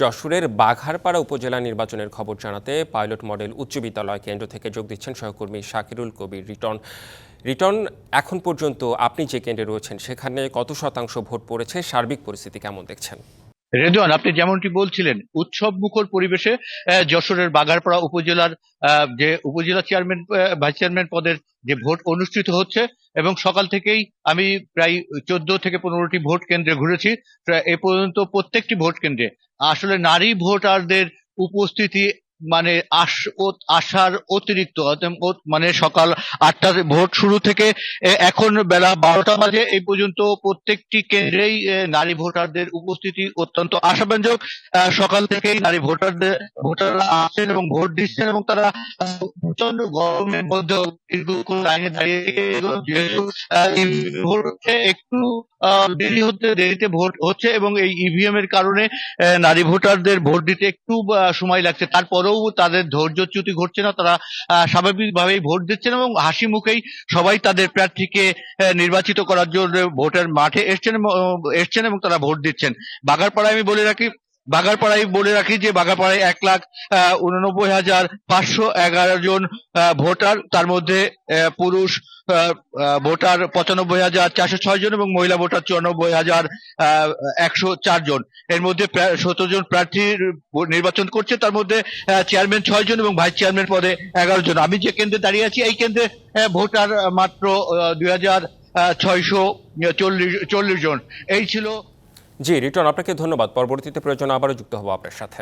যশোরের বাঘারপাড়া উপজেলা নির্বাচনের খবর জানাতে পাইলট মডেল উচ্চ বিদ্যালয় কেন্দ্র থেকে যোগ দিচ্ছেন সহকর্মী শাকিরুল কবির রিটন। রিটন, এখন পর্যন্ত আপনি যে কেন্দ্রে রয়েছেন সেখানে কত শতাংশ ভোট পড়েছে, সার্বিক পরিস্থিতি কেমন দেখছেন? রেদওয়ান, আপনি যেমনটি বলছিলেন, উৎসব মুখর পরিবেশে যশোরের বাঘারপাড়া উপজেলার যে উপজেলা চেয়ারম্যান ভাইস চেয়ারম্যান পদের যে ভোট অনুষ্ঠিত হচ্ছে এবং সকাল থেকেই আমি প্রায় 14 থেকে 15টি ভোট কেন্দ্রে ঘুরেছি। এ পর্যন্ত প্রত্যেকটি ভোট কেন্দ্রে আসলে নারী ভোটারদের উপস্থিতি মানে আশার অতিরিক্ত, মানে সকাল 8টার ভোট শুরু থেকে এখন বেলা 12টা বাজে এই পর্যন্ত প্রত্যেকটি কেন্দ্রেই নারী ভোটারদের উপস্থিতি অত্যন্ত আশাব্যঞ্জক। সকাল থেকেই নারী ভোটাররা আসছেন এবং ভোট দিচ্ছেন এবং তারা প্রচন্ড গরমের মধ্যে দীর্ঘক্ষণ লাইনে দাঁড়িয়ে যেহেতু এই ভোট হচ্ছে একটু দেরিতে ভোট হচ্ছে এবং এই ইভিএম এর কারণে নারী ভোটারদের ভোট দিতে একটু সময় লাগছে, তারপরেও তাদের ধৈর্যচ্যুতি ঘটছে না। তারা স্বাভাবিকভাবেই ভোট দিচ্ছেন এবং হাসি মুখেই সবাই তাদের প্রার্থীকে নির্বাচিত করার জন্য ভোটের মাঠে এসছেন এবং তারা ভোট দিচ্ছেন। বাঘারপাড়ায় বলে রাখি যে বাঘারপাড়ায় 1,89,511 জন ভোটার, তার মধ্যে পুরুষ ভোটার 95,406 জন এবং মহিলা ভোটার 94,104 জন। এর মধ্যে 17 জন প্রার্থী নির্বাচন করছে, তার মধ্যে চেয়ারম্যান 6 জন এবং ভাইস চেয়ারম্যান পদে 11 জন। আমি যে কেন্দ্রে দাঁড়িয়ে আছি এই কেন্দ্রে ভোটার মাত্র 2,640 জন। এই ছিল। জি রিটন, আপনাকে ধন্যবাদ। পরবর্তীতে প্রয়োজন আবারও যুক্ত হবো আপনার সাথে।